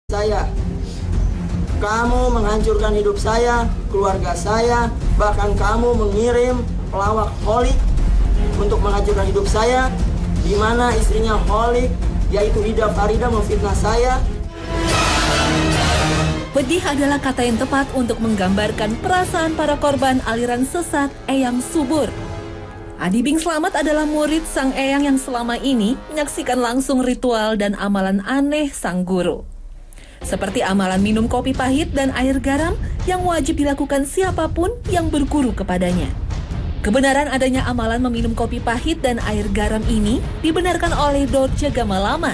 saya. Kamu menghancurkan hidup saya, keluarga saya, bahkan kamu mengirim pelawak holik untuk menghancurkan hidup saya, di mana istrinya holik, yaitu Ida Farida, memfitnah saya. Pedih adalah kata yang tepat untuk menggambarkan perasaan para korban aliran sesat Eyang Subur. Adi Bing Slamet adalah murid sang Eyang yang selama ini menyaksikan langsung ritual dan amalan aneh sang guru. Seperti amalan minum kopi pahit dan air garam yang wajib dilakukan siapapun yang berguru kepadanya. Kebenaran adanya amalan meminum kopi pahit dan air garam ini dibenarkan oleh Dorce Gamalama.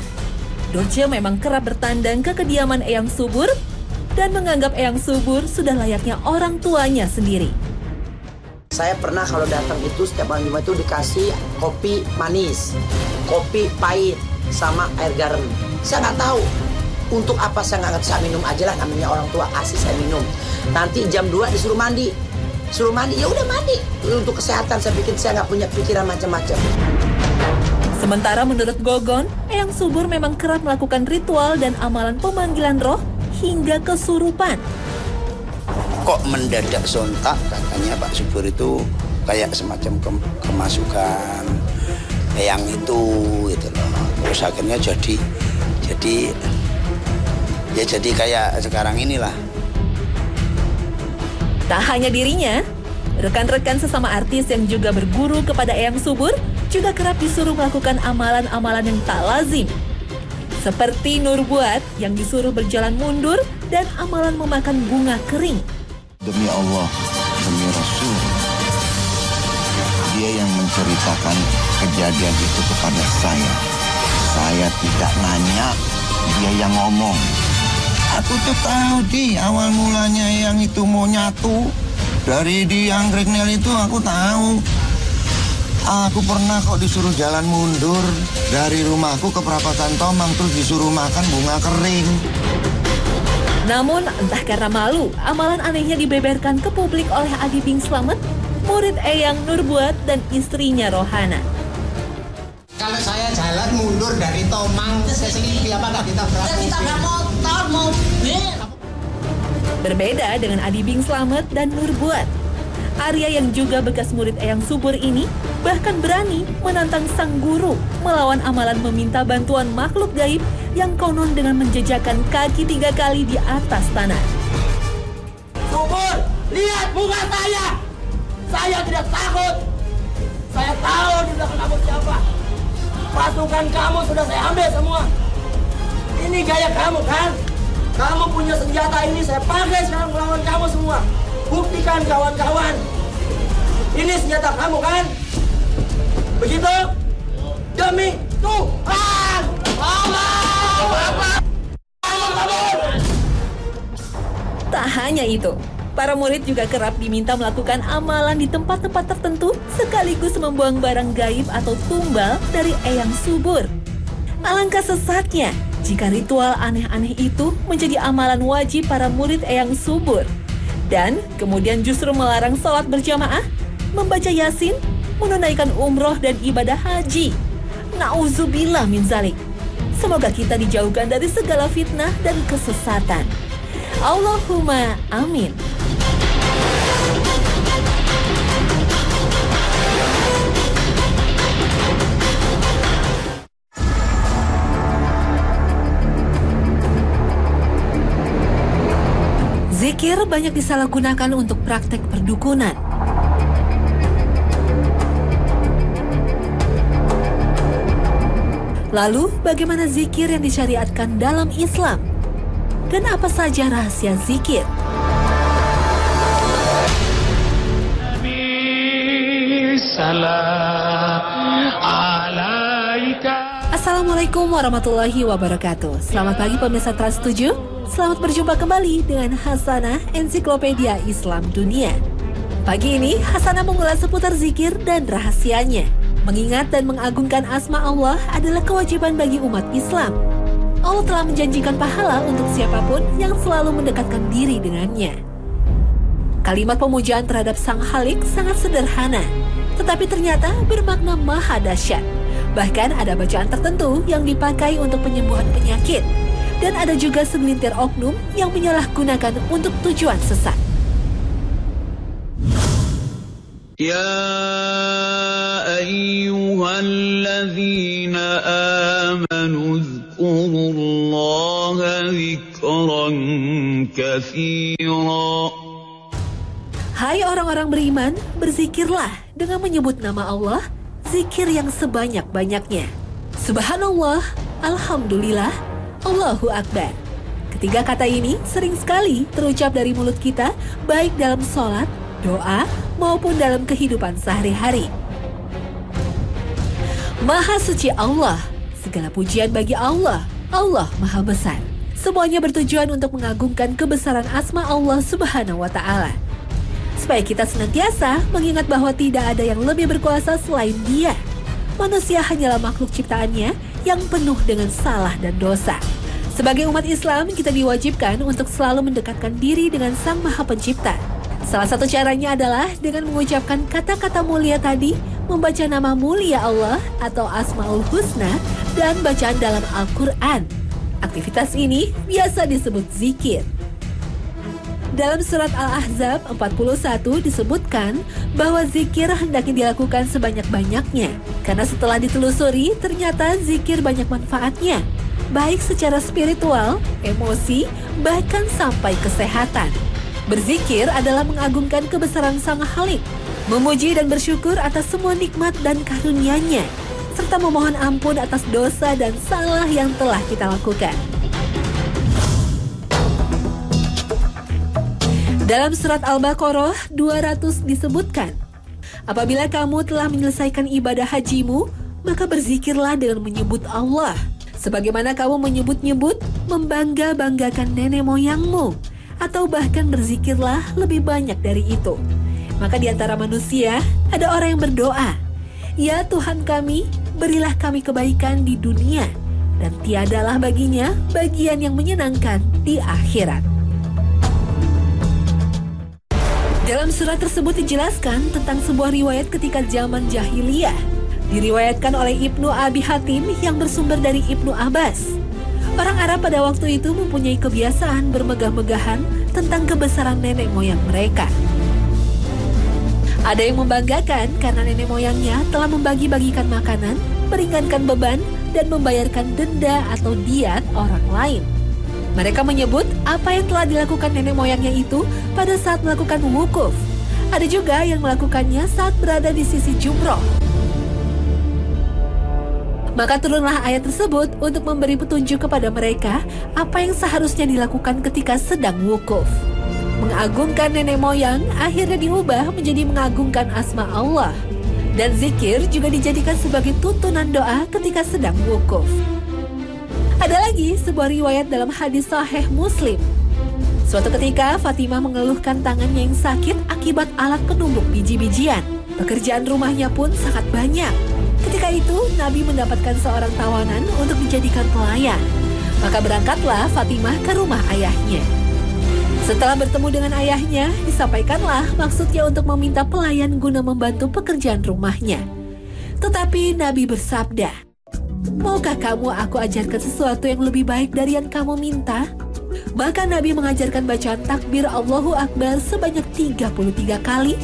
Dorce memang kerap bertandang ke kediaman Eyang Subur dan menganggap Eyang Subur sudah layaknya orang tuanya sendiri. Saya pernah kalau datang itu setiap malam Jumat itu dikasih kopi manis, kopi pahit, sama air garam. Saya nggak tahu untuk apa, saya nggak ngerti, saya minum aja lah, namanya orang tua kasih saya minum. Nanti jam 2 disuruh mandi, ya udah mandi. Untuk kesehatan saya pikir, saya nggak punya pikiran macam-macam. Sementara menurut Gogon, Eyang Subur memang kerap melakukan ritual dan amalan pemanggilan roh hingga kesurupan. Kok mendadak sontak, katanya Pak Subur itu kayak semacam kemasukan Eyang itu gitu loh. Terus akhirnya jadi kayak sekarang inilah. Tak hanya dirinya, rekan-rekan sesama artis yang juga berguru kepada Eyang Subur juga kerap disuruh melakukan amalan-amalan yang tak lazim. Seperti Nur Buat yang disuruh berjalan mundur dan amalan memakan bunga kering. Demi Allah, demi Rasul, dia yang menceritakan kejadian itu kepada saya. Saya tidak nanya, dia yang ngomong. Aku tuh tahu awal mulanya yang itu mau nyatu. Dari di anggrek nel itu aku tahu. Aku pernah kok disuruh jalan mundur dari rumahku ke perapatan Tomang, terus disuruh makan bunga kering. Namun entah karena malu, amalan anehnya dibeberkan ke publik oleh Adi Bing Slamet, murid Eyang Nur Buat dan istrinya Rohana. Kalau saya jalan mundur dari Tomang ke sini, apakah ditabrak motor, mobil? Berbeda dengan Adi Bing Slamet dan Nur Buat, Arya yang juga bekas murid Eyang Subur ini bahkan berani menantang sang guru melawan amalan meminta bantuan makhluk gaib yang konon dengan menjejakkan kaki 3 kali di atas tanah. Subur, lihat muka saya! Saya tidak takut! Saya tahu di belakang kamu siapa! Pasukan kamu sudah saya ambil semua! Ini gaya kamu kan? Kamu punya senjata ini, saya pakai sekarang melawan kamu semua! Buktikan kawan-kawan! Ini senjata kamu kan? Begitu? Demi Tuhan! Allah! Tak hanya itu, para murid juga kerap diminta melakukan amalan di tempat-tempat tertentu sekaligus membuang barang gaib atau tumbal dari Eyang Subur. Alangkah sesatnya jika ritual aneh-aneh itu menjadi amalan wajib para murid Eyang Subur. Dan kemudian justru melarang sholat berjamaah, membaca Yasin, menunaikan umroh dan ibadah haji. Na'udzubillah min zalik. Semoga kita dijauhkan dari segala fitnah dan kesesatan. Allahumma amin. Zikir banyak disalahgunakan untuk praktek perdukunan. Lalu, bagaimana zikir yang disyariatkan dalam Islam? Dan apa saja rahasia zikir? Assalamualaikum warahmatullahi wabarakatuh. Selamat pagi pemirsa Trans 7. Selamat berjumpa kembali dengan Hasanah Ensiklopedia Islam Dunia. Pagi ini, Hasanah mengulas seputar zikir dan rahasianya. Mengingat dan mengagungkan asma Allah adalah kewajiban bagi umat Islam. Allah telah menjanjikan pahala untuk siapapun yang selalu mendekatkan diri dengannya. Kalimat pemujaan terhadap Sang Khalik sangat sederhana, tetapi ternyata bermakna maha dahsyat. Bahkan ada bacaan tertentu yang dipakai untuk penyembuhan penyakit. Dan ada juga segelintir oknum yang menyalahgunakan untuk tujuan sesat. Ya ayyuhalladzina amanu dzkurullaha dzikran katsira. Hai orang-orang beriman, berzikirlah dengan menyebut nama Allah, zikir yang sebanyak-banyaknya. Subhanallah, alhamdulillah, Allahu Akbar. Ketiga kata ini sering sekali terucap dari mulut kita, baik dalam sholat, doa, maupun dalam kehidupan sehari-hari. Maha suci Allah, segala pujian bagi Allah, Allah Maha Besar. Semuanya bertujuan untuk mengagungkan kebesaran asma Allah Subhanahu wa Ta'ala. Supaya kita senantiasa mengingat bahwa tidak ada yang lebih berkuasa selain Dia. Manusia hanyalah makhluk ciptaannya yang penuh dengan salah dan dosa. Sebagai umat Islam, kita diwajibkan untuk selalu mendekatkan diri dengan Sang Maha Pencipta. Salah satu caranya adalah dengan mengucapkan kata-kata mulia tadi, membaca nama mulia Allah atau Asmaul Husna, dan bacaan dalam Al-Quran. Aktivitas ini biasa disebut zikir. Dalam surat Al-Ahzab 41 disebutkan bahwa zikir hendaknya dilakukan sebanyak-banyaknya. Karena setelah ditelusuri, ternyata zikir banyak manfaatnya. Baik secara spiritual, emosi, bahkan sampai kesehatan. Berzikir adalah mengagungkan kebesaran Sang Khalik, memuji dan bersyukur atas semua nikmat dan karunia-Nya, serta memohon ampun atas dosa dan salah yang telah kita lakukan. Dalam surat Al-Baqarah 200 disebutkan, apabila kamu telah menyelesaikan ibadah hajimu, maka berzikirlah dengan menyebut Allah, sebagaimana kamu menyebut-nyebut, membangga-banggakan nenek moyangmu, atau bahkan berzikirlah lebih banyak dari itu. Maka di antara manusia ada orang yang berdoa, ya Tuhan kami, berilah kami kebaikan di dunia, dan tiadalah baginya bagian yang menyenangkan di akhirat. Dalam surat tersebut dijelaskan tentang sebuah riwayat ketika zaman jahiliyah. Diriwayatkan oleh Ibnu Abi Hatim yang bersumber dari Ibnu Abbas. Orang Arab pada waktu itu mempunyai kebiasaan bermegah-megahan tentang kebesaran nenek moyang mereka. Ada yang membanggakan karena nenek moyangnya telah membagi-bagikan makanan, meringankan beban, dan membayarkan denda atau diat orang lain. Mereka menyebut apa yang telah dilakukan nenek moyangnya itu pada saat melakukan wukuf. Ada juga yang melakukannya saat berada di sisi jumroh. Maka turunlah ayat tersebut untuk memberi petunjuk kepada mereka apa yang seharusnya dilakukan ketika sedang wukuf. Mengagungkan nenek moyang akhirnya diubah menjadi mengagungkan asma Allah. Dan zikir juga dijadikan sebagai tuntunan doa ketika sedang wukuf. Ada lagi sebuah riwayat dalam hadis Sahih Muslim. Suatu ketika Fatimah mengeluhkan tangannya yang sakit akibat alat penumbuk biji-bijian. Pekerjaan rumahnya pun sangat banyak. Ketika itu Nabi mendapatkan seorang tawanan untuk dijadikan pelayan. Maka berangkatlah Fatimah ke rumah ayahnya. Setelah bertemu dengan ayahnya, disampaikanlah maksudnya untuk meminta pelayan guna membantu pekerjaan rumahnya. Tetapi Nabi bersabda, maukah kamu aku ajarkan sesuatu yang lebih baik dari yang kamu minta? Maka Nabi mengajarkan bacaan takbir Allahu Akbar sebanyak 33 kali,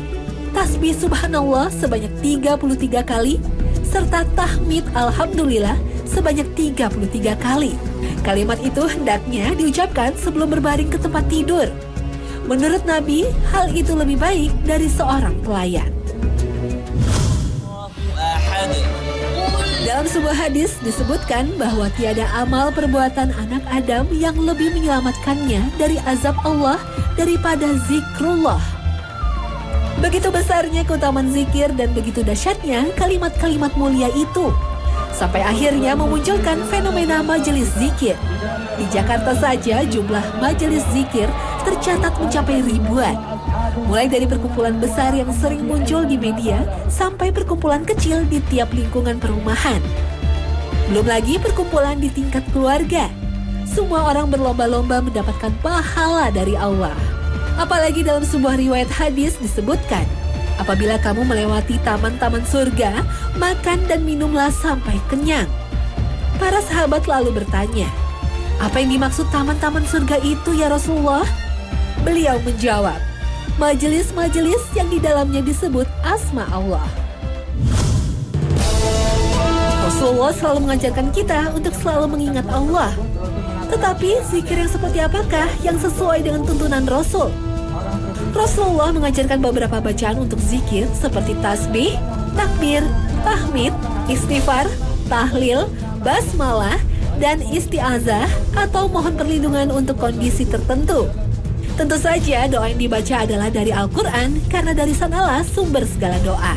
tasbih subhanallah sebanyak 33 kali, serta tahmid alhamdulillah sebanyak 33 kali. Kalimat itu hendaknya diucapkan sebelum berbaring ke tempat tidur. Menurut Nabi, hal itu lebih baik dari seorang pelayan. Dalam sebuah hadis disebutkan bahwa tiada amal perbuatan anak Adam yang lebih menyelamatkannya dari azab Allah daripada zikrullah. Begitu besarnya keutamaan zikir dan begitu dahsyatnya kalimat-kalimat mulia itu, sampai akhirnya memunculkan fenomena majelis zikir. Di Jakarta saja jumlah majelis zikir tercatat mencapai ribuan. Mulai dari perkumpulan besar yang sering muncul di media sampai perkumpulan kecil di tiap lingkungan perumahan. Belum lagi perkumpulan di tingkat keluarga. Semua orang berlomba-lomba mendapatkan pahala dari Allah. Apalagi dalam sebuah riwayat hadis disebutkan, apabila kamu melewati taman-taman surga, makan dan minumlah sampai kenyang. Para sahabat lalu bertanya, Apa yang dimaksud taman-taman surga itu ya Rasulullah? Beliau menjawab, majelis-majelis yang di dalamnya disebut asma Allah. Rasulullah selalu mengajarkan kita untuk selalu mengingat Allah. Tetapi zikir yang seperti apakah yang sesuai dengan tuntunan Rasul? Rasulullah mengajarkan beberapa bacaan untuk zikir seperti tasbih, takbir, tahmid, istighfar, tahlil, basmalah, dan isti'azah atau mohon perlindungan untuk kondisi tertentu. Tentu saja doa yang dibaca adalah dari Al-Quran karena dari sanalah sumber segala doa.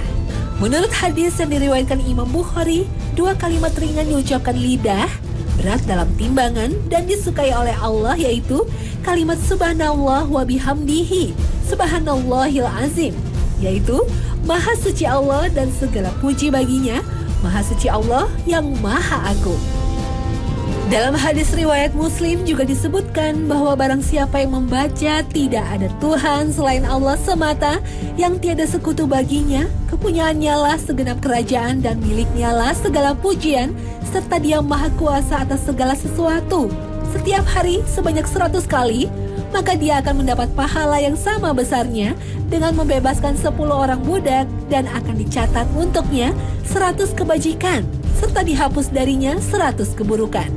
Menurut hadis yang diriwayatkan Imam Bukhari, 2 kalimat ringan diucapkan lidah, berat dalam timbangan dan disukai oleh Allah yaitu kalimat subhanallah wa bihamdihi, subhanallahil azim, yaitu Maha suci Allah dan segala puji baginya, Maha suci Allah yang Maha Agung. Dalam hadis riwayat Muslim juga disebutkan bahwa barang siapa yang membaca tidak ada Tuhan selain Allah semata yang tiada sekutu baginya, kepunyaannya lah segenap kerajaan dan miliknya lah segala pujian, serta Dia Maha Kuasa atas segala sesuatu. Setiap hari sebanyak 100 kali, maka dia akan mendapat pahala yang sama besarnya dengan membebaskan 10 orang budak dan akan dicatat untuknya 100 kebajikan, serta dihapus darinya 100 keburukan.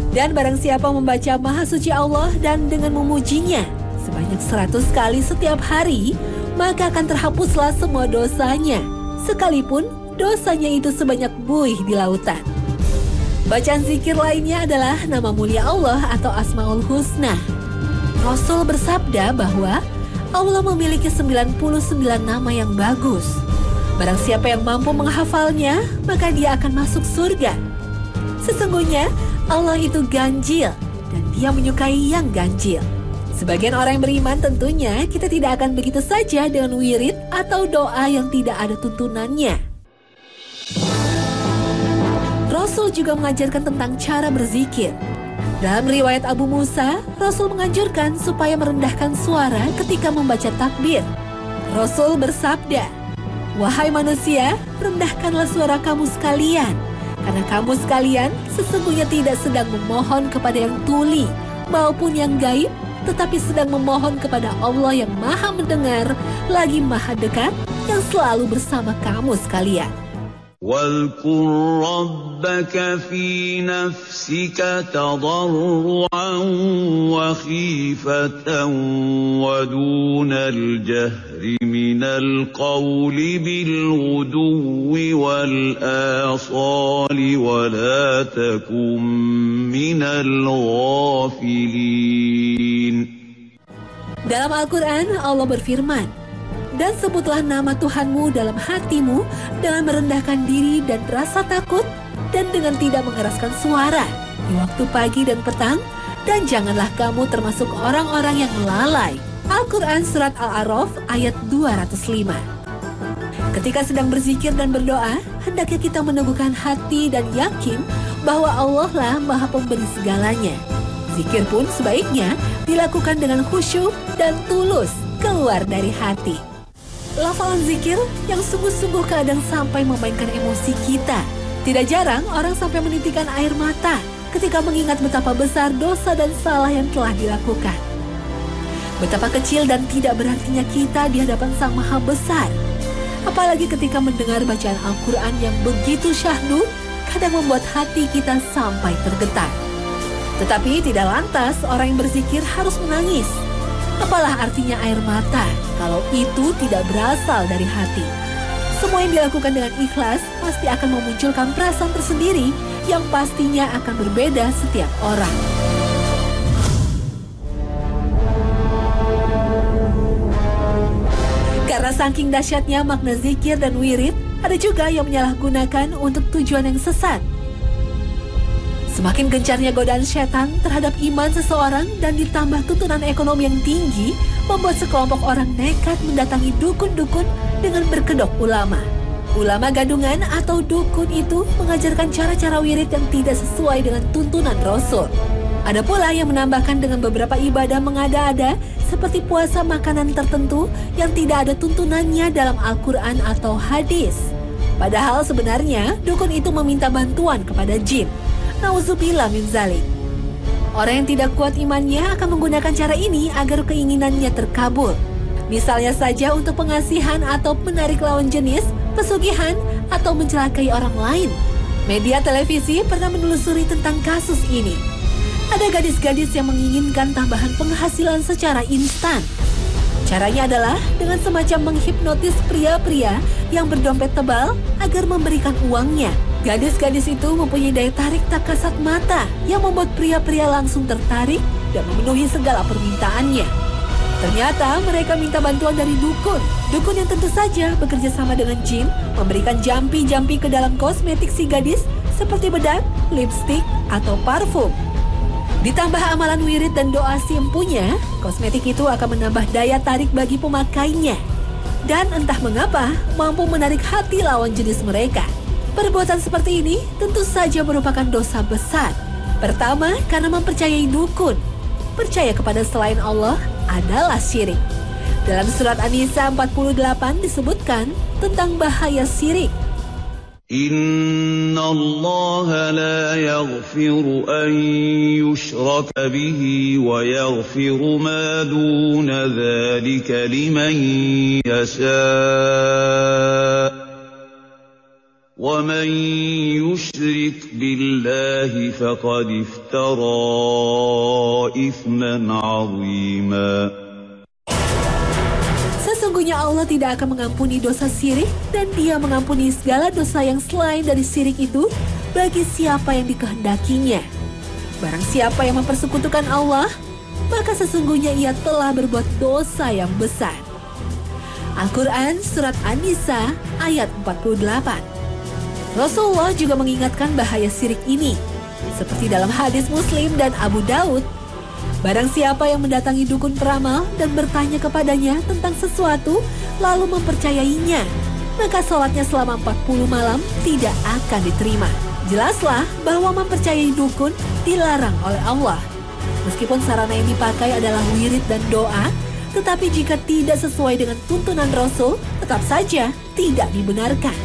Dan barang siapa membaca Maha Suci Allah dan dengan memujinya sebanyak 100 kali setiap hari, maka akan terhapuslah semua dosanya, sekalipun dosanya itu sebanyak buih di lautan. Bacaan zikir lainnya adalah nama mulia Allah atau Asmaul Husna. Rasul bersabda bahwa Allah memiliki 99 nama yang bagus. Barang siapa yang mampu menghafalnya, maka dia akan masuk surga. Sesungguhnya Allah itu ganjil dan Dia menyukai yang ganjil. Sebagian orang yang beriman tentunya kita tidak akan begitu saja dengan wirid atau doa yang tidak ada tuntunannya. Rasul juga mengajarkan tentang cara berzikir. Dalam riwayat Abu Musa, Rasul menganjurkan supaya merendahkan suara ketika membaca takbir. Rasul bersabda, "Wahai manusia, rendahkanlah suara kamu sekalian, karena kamu sekalian sesungguhnya tidak sedang memohon kepada yang tuli maupun yang gaib, tetapi sedang memohon kepada Allah yang Maha mendengar, lagi Maha dekat, yang selalu bersama kamu sekalian." واذكر ربك في نفسك تضرعا وخيفة ودون الجهر من القول بالغدو والآصال ولا تكن من الغافلين. Dalam Al-Quran Allah berfirman, "Dan sebutlah nama Tuhanmu dalam hatimu dengan merendahkan diri dan rasa takut dan dengan tidak mengeraskan suara di waktu pagi dan petang, dan janganlah kamu termasuk orang-orang yang lalai." Al-Quran Surat Al-A'raf ayat 205. Ketika sedang berzikir dan berdoa, hendaknya kita meneguhkan hati dan yakin bahwa Allah lah Maha Pemberi segalanya. Zikir pun sebaiknya dilakukan dengan khusyuk dan tulus keluar dari hati. Lafalan zikir yang sungguh-sungguh kadang sampai memainkan emosi kita. Tidak jarang orang sampai menitikkan air mata ketika mengingat betapa besar dosa dan salah yang telah dilakukan. Betapa kecil dan tidak berartinya kita di hadapan Sang Maha Besar. Apalagi ketika mendengar bacaan Al-Quran yang begitu syahdu, kadang membuat hati kita sampai tergetar. Tetapi tidak lantas orang yang berzikir harus menangis. Apalah artinya air mata kalau itu tidak berasal dari hati? Semua yang dilakukan dengan ikhlas pasti akan memunculkan perasaan tersendiri yang pastinya akan berbeda setiap orang. Karena saking dahsyatnya makna zikir dan wirid, ada juga yang menyalahgunakan untuk tujuan yang sesat. Semakin gencarnya godaan setan terhadap iman seseorang dan ditambah tuntunan ekonomi yang tinggi, membuat sekelompok orang nekat mendatangi dukun-dukun dengan berkedok ulama. Ulama gadungan atau dukun itu mengajarkan cara-cara wirid yang tidak sesuai dengan tuntunan Rasul. Ada pula yang menambahkan dengan beberapa ibadah mengada-ada seperti puasa makanan tertentu yang tidak ada tuntunannya dalam Al-Quran atau hadis. Padahal sebenarnya dukun itu meminta bantuan kepada jin. Nauzubillah min zalik. Orang yang tidak kuat imannya akan menggunakan cara ini agar keinginannya terkabul. Misalnya saja untuk pengasihan atau menarik lawan jenis, pesugihan, atau mencelakai orang lain. Media televisi pernah menelusuri tentang kasus ini. Ada gadis-gadis yang menginginkan tambahan penghasilan secara instan. Caranya adalah dengan semacam menghipnotis pria-pria yang berdompet tebal agar memberikan uangnya. Gadis-gadis itu mempunyai daya tarik tak kasat mata yang membuat pria-pria langsung tertarik dan memenuhi segala permintaannya. Ternyata mereka minta bantuan dari dukun. Dukun yang tentu saja bekerja sama dengan jin, memberikan jampi-jampi ke dalam kosmetik si gadis seperti bedak, lipstik, atau parfum. Ditambah amalan wirid dan doa si empunya, kosmetik itu akan menambah daya tarik bagi pemakainya. Dan entah mengapa mampu menarik hati lawan jenis mereka. Perbuatan seperti ini tentu saja merupakan dosa besar. Pertama, karena mempercayai dukun. Percaya kepada selain Allah adalah syirik. Dalam surat An-Nisa 48 disebutkan tentang bahaya syirik. Inna Allah la yaghfiru an yushraka bihi wa yaghfiru ma duna dhalika liman yasha' wa man yushrik billahi faqad iftara ithman 'azima. Sesungguhnya Allah tidak akan mengampuni dosa syirik dan Dia mengampuni segala dosa yang selain dari syirik itu bagi siapa yang dikehendakinya. Barang siapa yang mempersekutukan Allah, maka sesungguhnya ia telah berbuat dosa yang besar. Al-Quran Surat An-Nisa ayat 48. Rasulullah juga mengingatkan bahaya syirik ini. Seperti dalam hadis Muslim dan Abu Daud, barang siapa yang mendatangi dukun peramal dan bertanya kepadanya tentang sesuatu lalu mempercayainya, maka sholatnya selama 40 malam tidak akan diterima. Jelaslah bahwa mempercayai dukun dilarang oleh Allah. Meskipun sarana yang dipakai adalah wirid dan doa, tetapi jika tidak sesuai dengan tuntunan Rasul, tetap saja tidak dibenarkan.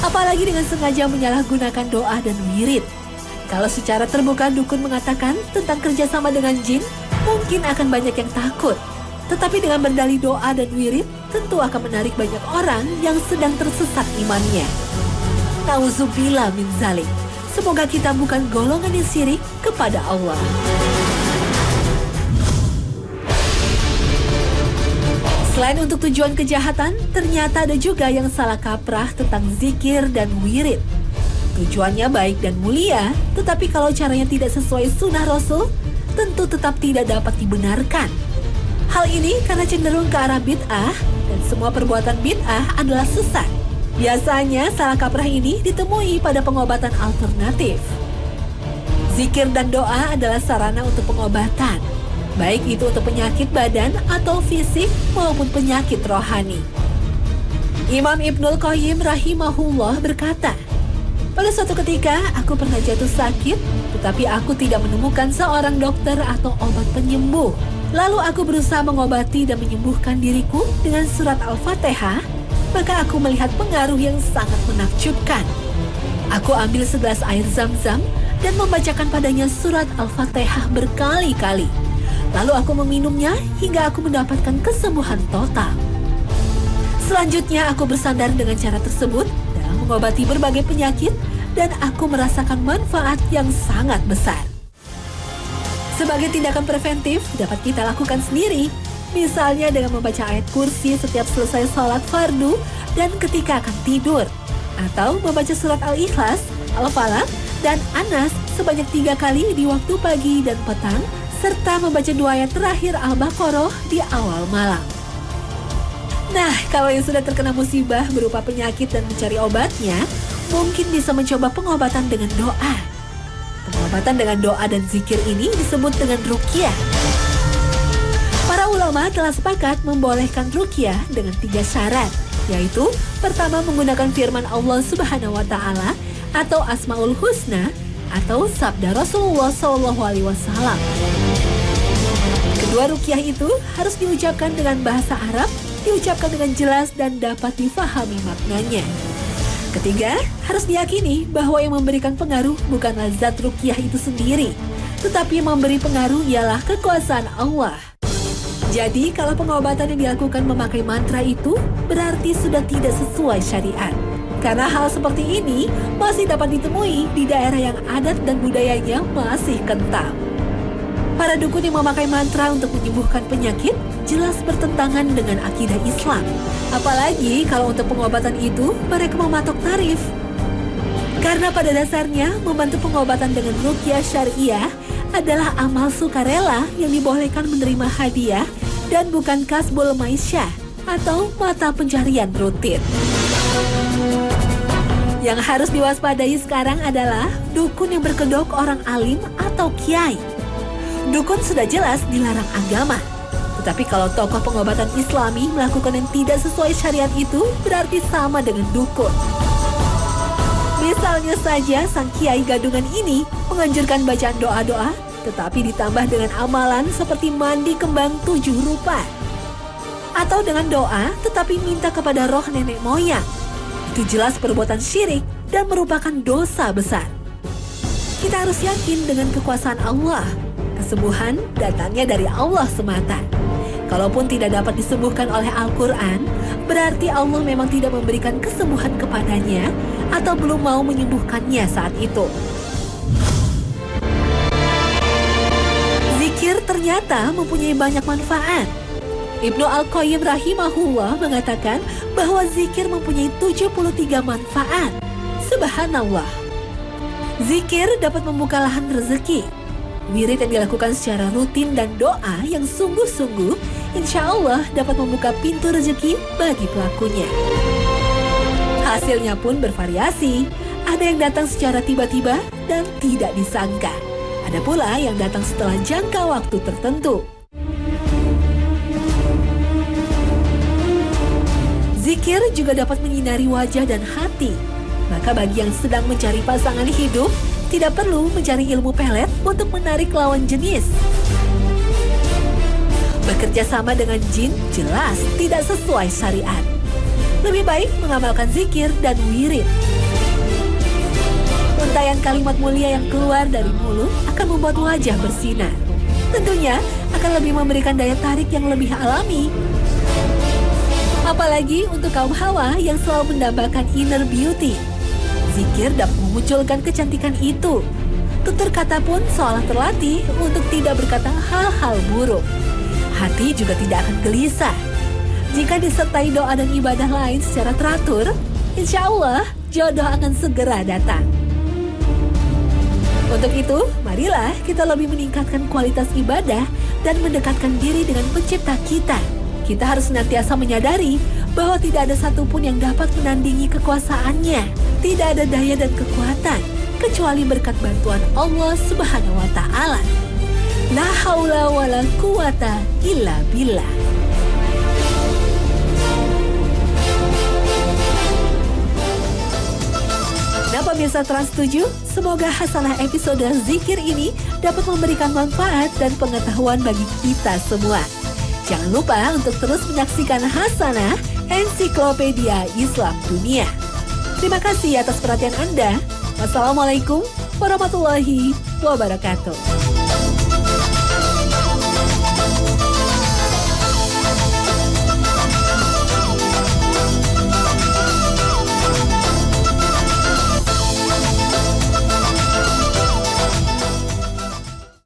Apalagi dengan sengaja menyalahgunakan doa dan wirid. Kalau secara terbuka dukun mengatakan tentang kerjasama dengan jin, mungkin akan banyak yang takut. Tetapi dengan berdalih doa dan wirid, tentu akan menarik banyak orang yang sedang tersesat imannya. Nauzubillah min zalik. Semoga kita bukan golongan yang syirik kepada Allah. Selain untuk tujuan kejahatan, ternyata ada juga yang salah kaprah tentang zikir dan wirid. Tujuannya baik dan mulia, tetapi kalau caranya tidak sesuai sunnah Rasul, tentu tetap tidak dapat dibenarkan. Hal ini karena cenderung ke arah bid'ah, dan semua perbuatan bid'ah adalah sesat. Biasanya salah kaprah ini ditemui pada pengobatan alternatif. Zikir dan doa adalah sarana untuk pengobatan, baik itu untuk penyakit badan atau fisik maupun penyakit rohani. Imam Ibnul Qayyim rahimahullah berkata, pada suatu ketika aku pernah jatuh sakit, tetapi aku tidak menemukan seorang dokter atau obat penyembuh. Lalu aku berusaha mengobati dan menyembuhkan diriku dengan surat Al-Fatihah, maka aku melihat pengaruh yang sangat menakjubkan. Aku ambil segelas air Zam-Zam dan membacakan padanya surat Al-Fatihah berkali-kali. Lalu aku meminumnya hingga aku mendapatkan kesembuhan total. Selanjutnya aku bersandar dengan cara tersebut dalam mengobati berbagai penyakit dan aku merasakan manfaat yang sangat besar. Sebagai tindakan preventif dapat kita lakukan sendiri, misalnya dengan membaca ayat kursi setiap selesai sholat fardu dan ketika akan tidur, atau membaca surat Al-Ikhlas, Al-Falaq, dan An-Nas sebanyak 3 kali di waktu pagi dan petang, serta membaca 2 ayat terakhir Al-Baqarah di awal malam. Nah, kalau yang sudah terkena musibah berupa penyakit dan mencari obatnya, mungkin bisa mencoba pengobatan dengan doa. Pengobatan dengan doa dan zikir ini disebut dengan ruqyah. Para ulama telah sepakat membolehkan ruqyah dengan 3 syarat, yaitu pertama menggunakan firman Allah Subhanahu wa Ta'ala atau Asmaul Husna atau sabda Rasulullah SAW. Kedua, ruqyah itu harus diucapkan dengan bahasa Arab, diucapkan dengan jelas dan dapat difahami maknanya. Ketiga, harus diyakini bahwa yang memberikan pengaruh bukanlah zat ruqyah itu sendiri, tetapi yang memberi pengaruh ialah kekuasaan Allah. Jadi kalau pengobatan yang dilakukan memakai mantra itu berarti sudah tidak sesuai syariat. Karena hal seperti ini masih dapat ditemui di daerah yang adat dan budayanya masih kental. Para dukun yang memakai mantra untuk menyembuhkan penyakit jelas bertentangan dengan akidah Islam. Apalagi kalau untuk pengobatan itu mereka mematok tarif. Karena pada dasarnya membantu pengobatan dengan ruqyah syariah adalah amal sukarela yang dibolehkan menerima hadiah dan bukan kasbul maisyah atau mata pencarian rutin. Yang harus diwaspadai sekarang adalah dukun yang berkedok orang alim atau kiai. Dukun sudah jelas dilarang agama. Tetapi kalau tokoh pengobatan Islami melakukan yang tidak sesuai syariat itu berarti sama dengan dukun. Misalnya saja sang kiai gadungan ini menganjurkan bacaan doa-doa, tetapi ditambah dengan amalan seperti mandi kembang 7 rupa. Atau dengan doa tetapi minta kepada roh nenek moyang. Itu jelas perbuatan syirik dan merupakan dosa besar. Kita harus yakin dengan kekuasaan Allah. Kesembuhan datangnya dari Allah semata. Kalaupun tidak dapat disembuhkan oleh Al-Quran, berarti Allah memang tidak memberikan kesembuhan kepadanya atau belum mau menyembuhkannya saat itu. Zikir ternyata mempunyai banyak manfaat. Ibnu Al-Qayyim rahimahullah mengatakan bahwa zikir mempunyai 73 manfaat. Subhanallah. Zikir dapat membuka lahan rezeki. Wirid yang dilakukan secara rutin dan doa yang sungguh-sungguh, insya Allah dapat membuka pintu rezeki bagi pelakunya. Hasilnya pun bervariasi. Ada yang datang secara tiba-tiba dan tidak disangka. Ada pula yang datang setelah jangka waktu tertentu. Zikir juga dapat menyinari wajah dan hati. Maka bagi yang sedang mencari pasangan hidup, tidak perlu mencari ilmu pelet untuk menarik lawan jenis. Bekerja sama dengan jin jelas tidak sesuai syariat. Lebih baik mengamalkan zikir dan wirid. Untayan kalimat mulia yang keluar dari mulut akan membuat wajah bersinar. Tentunya akan lebih memberikan daya tarik yang lebih alami. Apalagi untuk kaum hawa yang selalu mendambakan inner beauty. Zikir dapat memunculkan kecantikan itu. Tutur kata pun seolah terlatih untuk tidak berkata hal-hal buruk. Hati juga tidak akan gelisah. Jika disertai doa dan ibadah lain secara teratur, insya Allah jodoh akan segera datang. Untuk itu, marilah kita lebih meningkatkan kualitas ibadah dan mendekatkan diri dengan pencipta kita. Kita harus senantiasa menyadari bahwa tidak ada satupun yang dapat menandingi kekuasaannya. Tidak ada daya dan kekuatan kecuali berkat bantuan Allah Subhanahu wa Ta'ala. La haula wa la quwata illa billah. Nah pemirsa Trans 7, semoga hasanah episode zikir ini dapat memberikan manfaat dan pengetahuan bagi kita semua. Jangan lupa untuk terus menyaksikan Hasanah Ensiklopedia Islam Dunia. Terima kasih atas perhatian Anda. Wassalamualaikum warahmatullahi wabarakatuh.